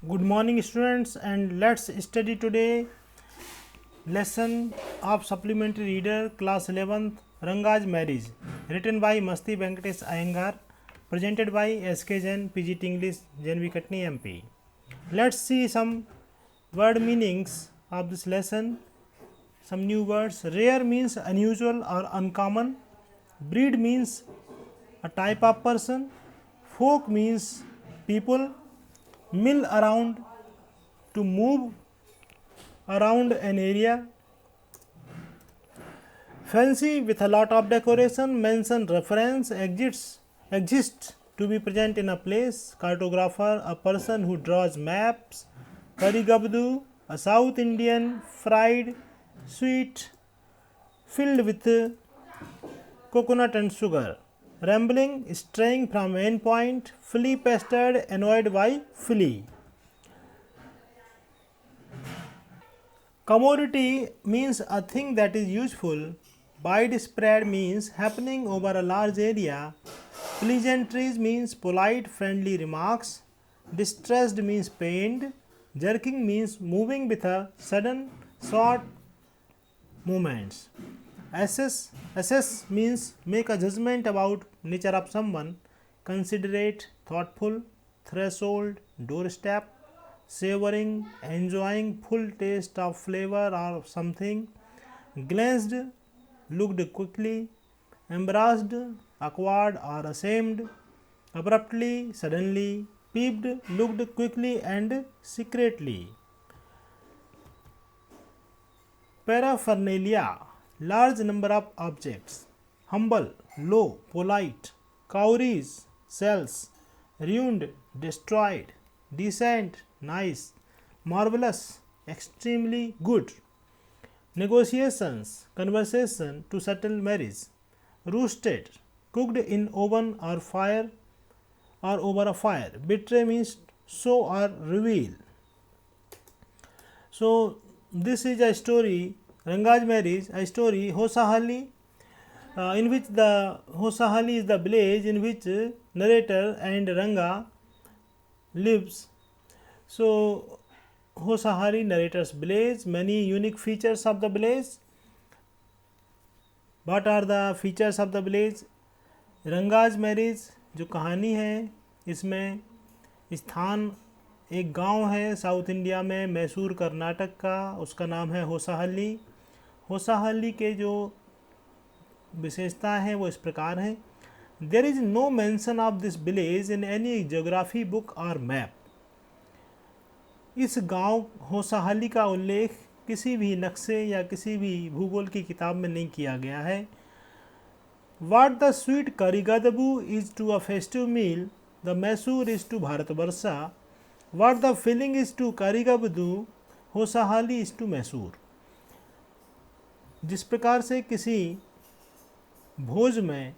Good morning students, and let's study today lesson of supplementary reader class 11th Ranga's Marriage, written by Masti Venkatesh Iyengar, presented by SK Jain PGT English Janvi Katni MP. Let's see some word meanings of this lesson. Some new words. Rare means unusual or uncommon. Breed means a type of person. Folk means people. Mill around, to move around an area. Fancy with a lot of decoration. Mention, reference, exists to be present in a place. Cartographer, a person who draws maps. Curry gabdu, a South Indian fried sweet filled with coconut and sugar. Rambling, straying from end point. Flea pestered, annoyed by flea. Commodity means a thing that is useful. Widespread means happening over a large area. Pleasantries means polite, friendly remarks. Distressed means pained. Jerking means moving with a sudden, short movements. Assess means make a judgment about nature of someone. Considerate, thoughtful. Threshold, doorstep. Savoring, enjoying full taste of flavor or something. Glanced, looked quickly. Embarrassed, awkward or ashamed. Abruptly, suddenly. Peeped, looked quickly and secretly. Paraphernalia, large number of objects. Humble, low, polite. Cowries, cells. Ruined, destroyed. Decent, nice. Marvelous, extremely good. Negotiations, conversation to settle marriage. Roasted, cooked in oven or fire or over a fire. Betray means show or reveal. So this is a story, Ranga's Marriage, a story Hosahali, in which the Hosahali is the village in which narrator and Ranga lives. So Hosahali narrators village, many unique features of the village. What are the features of the village? Ranga's marriage जो कहानी है इसमें स्थान एक गांव है south India में, मैसूर कर्नाटक का, उसका नाम है होसाहली. होसाहली के जो विशेषता है वो इस प्रकार है. There is no mention of this village in any geography book और मैप. इस गांव होसाहली का उल्लेख किसी भी नक्शे या किसी भी भूगोल की किताब में नहीं किया गया है. What the sweet Karigadabu is to a festive meal, the Mysore is to Bharatvarsha. What the filling is to Karigabdu, Hosahali is to Mysore. जिस प्रकार से किसी भोज में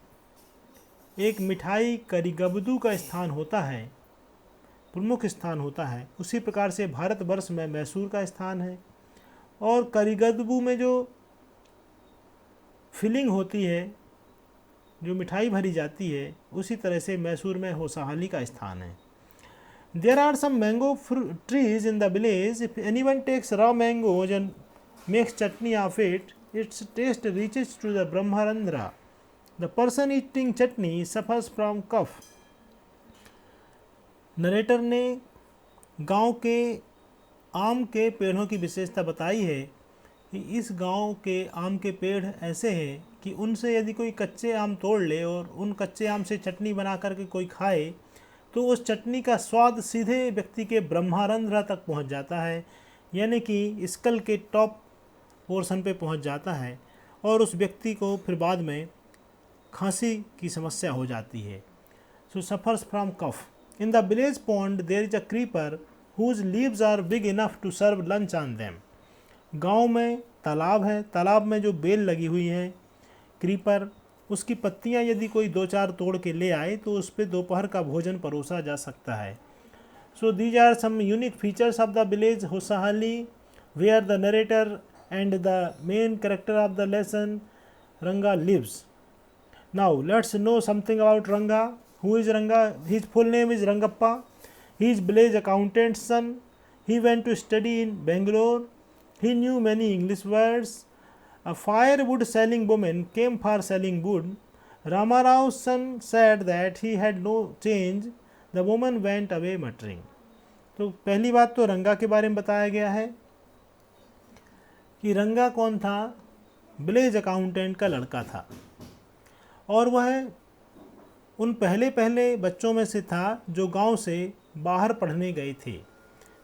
एक मिठाई करीगबदू का स्थान होता है, प्रमुख स्थान होता है, उसी प्रकार से भारतवर्ष में मैसूर का स्थान है. और करीगदबू में जो फिलिंग होती है, जो मिठाई भरी जाती है, उसी तरह से मैसूर में होसाहली का स्थान है. There are some mango trees in the village. If anyone takes raw mangoes and makes chutney of it, its taste reaches to the brahmarandhra. The person eating chutney suffers from cough. Narrator ने गांव के आम के पेड़ों की विशेषता बताई है कि इस गांव के आम के पेड़ ऐसे हैं कि उनसे यदि कोई कच्चे आम तोड़ ले और उन कच्चे आम से चटनी बना करके कोई खाए तो उस चटनी का स्वाद सीधे व्यक्ति के ब्रह्मारंध्र तक पहुंच जाता है, यानी कि स्कल के टॉप पोर्शन पे पहुंच जाता है और उस व्यक्ति को फिर बाद में खांसी की समस्या हो जाती है. So suffers from cough. In the village pond there is a creeper whose leaves are big enough to serve lunch on them. गांव में तालाब है, तालाब में जो बेल लगी हुई है, क्रीपर, उसकी पत्तियां यदि कोई दो चार तोड़ के ले आए तो उस पर दोपहर का भोजन परोसा जा सकता है. So these are some unique features of the village Hosahalli where the narrator and the main character of the lesson Ranga lives. Now let's know something about Ranga. Who is Ranga? His full name is Rangappa. He is village accountant's son. He went to study in Bangalore. He knew many English words. A firewood selling woman came for selling wood. Ramarao's son said that he had no change. The woman went away muttering. तो पहली बात तो रंगा के बारे में बताया गया है कि रंगा कौन था, विलेज अकाउंटेंट का लड़का था और वह उन पहले बच्चों में से था जो गांव से बाहर पढ़ने गए थे।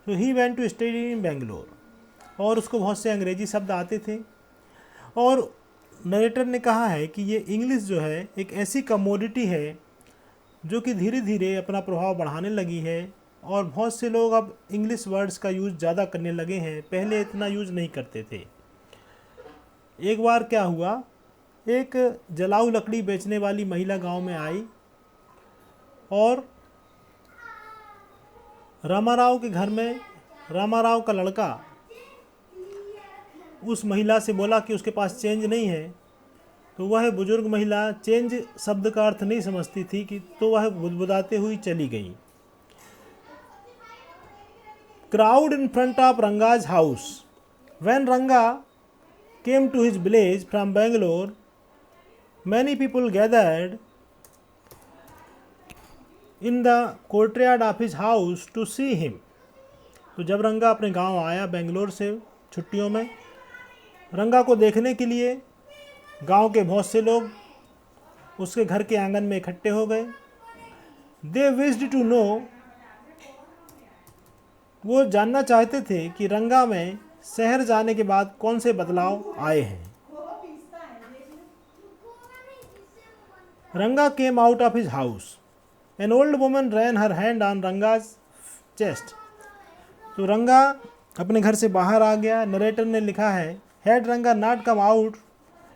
तो he went to study in Bangalore और उसको बहुत से अंग्रेजी शब्द आते थे। और नरेटर ने कहा है कि ये इंग्लिश जो है एक ऐसी कमोडिटी है जो कि धीरे धीरे अपना प्रभाव बढ़ाने लगी है और बहुत से लोग अब इंग्लिश वर्ड्स का यूज़ ज़्यादा करने लगे हैं, पहले इतना यूज़ नहीं करते थे। एक बार क्या हुआ, एक जलाऊ लकड़ी बेचने वाली महिला गांव में आई और रामाराव के घर में रामाराव का लड़का उस महिला से बोला कि उसके पास चेंज नहीं है। तो वह बुजुर्ग महिला चेंज शब्द का अर्थ नहीं समझती थी कि तो वह बुदबुदाते हुई चली गई। Crowd in front of Ranga's house. When रंगा came to his village from Bangalore, many people gathered in the courtyard of his house to see him. तो जब रंगा अपने गांव आया बेंगलोर से छुट्टियों में, रंगा को देखने के लिए गांव के बहुत से लोग उसके घर के आंगन में इकट्ठे हो गए। They wished to know, वो जानना चाहते थे कि रंगा में शहर जाने के बाद कौन से बदलाव आए हैं। Ranga came out of his house. An old woman ran her hand on Ranga's chest. तो रंगा अपने घर से बाहर आ गया। नरेटर ने लिखा है, had Ranga not come out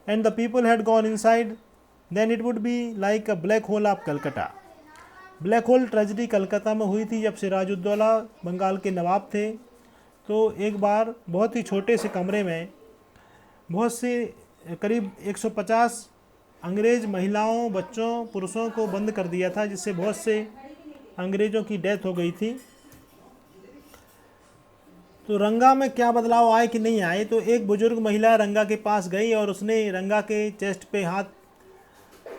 and the people had gone inside then it would be like a black hole of Calcutta. Black hole tragedy Calcutta में हुई थी जब सिराजुद्दौला बंगाल के नवाब थे। तो एक बार बहुत ही छोटे से कमरे में बहुत से करीब 150 अंग्रेज महिलाओं, बच्चों, पुरुषों को बंद कर दिया था, जिससे बहुत से अंग्रेज़ों की डेथ हो गई थी। तो रंगा में क्या बदलाव आए कि नहीं आए, तो एक बुजुर्ग महिला रंगा के पास गई और उसने रंगा के चेस्ट पे हाथ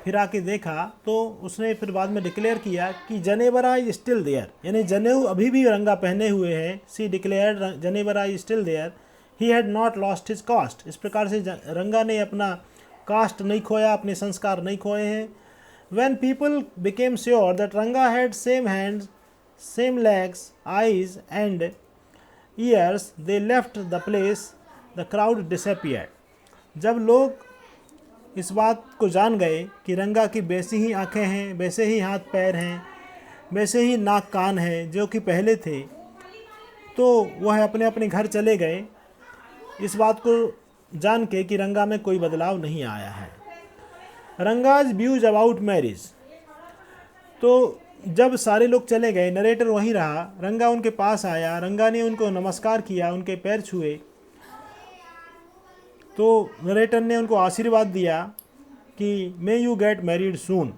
फिरा के देखा। तो उसने फिर बाद में डिक्लेयर किया कि जनेवरा इज स्टिल देयर, यानी जनेऊ अभी भी रंगा पहने हुए है। See declared janivara is still there, he had not lost his caste. इस प्रकार से रंगा ने अपना कास्ट नहीं खोया, अपने संस्कार नहीं खोए हैं। When people became sure that Ranga had same hands, same legs, eyes and ears, they left the place, the crowd disappeared. जब लोग इस बात को जान गए कि रंगा की वैसी ही आंखें हैं, वैसे ही हाथ पैर हैं, वैसे ही नाक कान हैं जो कि पहले थे, तो वह अपने अपने घर चले गए, इस बात को जान के कि रंगा में कोई बदलाव नहीं आया है। Ranga's views about marriage. तो जब सारे लोग चले गए, नरेटर वहीं रहा, रंगा उनके पास आया, रंगा ने उनको नमस्कार किया, उनके पैर छुए। तो नरेटर ने उनको आशीर्वाद दिया कि may you get married soon.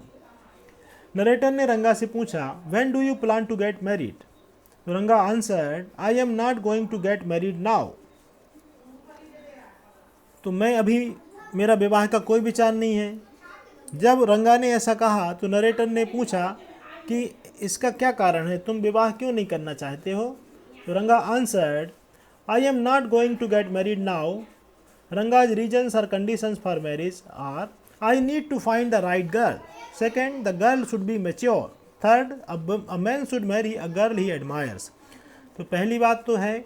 Narrator ने रंगा से पूछा, when do you plan to get married? तो Ranga answered, I am not going to get married now. तो मैं अभी, मेरा विवाह का कोई विचार नहीं है। जब रंगा ने ऐसा कहा तो नरेटर ने पूछा कि इसका क्या कारण है, तुम विवाह क्यों नहीं करना चाहते हो? तो Ranga answered, I am not going to get married now. Ranga's reasons or conditions for marriage are, I need to find the right girl. Second, the girl should be mature. Third, a man should marry a girl he admires. तो पहली बात तो है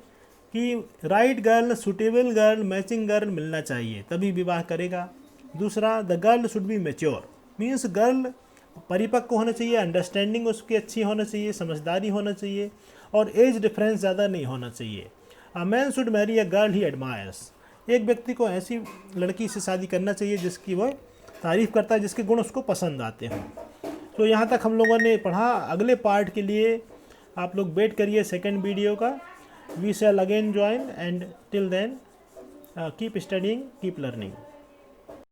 कि right girl, suitable girl, matching girl मिलना चाहिए, तभी विवाह करेगा। दूसरा, the girl should be mature, means girl परिपक्व होना चाहिए, अंडरस्टैंडिंग उसकी अच्छी होना चाहिए, समझदारी होना चाहिए और एज डिफरेंस ज़्यादा नहीं होना चाहिए। A man should marry a girl he admires. एक व्यक्ति को ऐसी लड़की से शादी करना चाहिए जिसकी वह तारीफ़ करता है, जिसके गुण उसको पसंद आते हों। तो यहाँ तक हम लोगों ने पढ़ा। अगले पार्ट के लिए आप लोग वेट करिए सेकंड वीडियो का। We shall again join and till then keep studying, keep learning.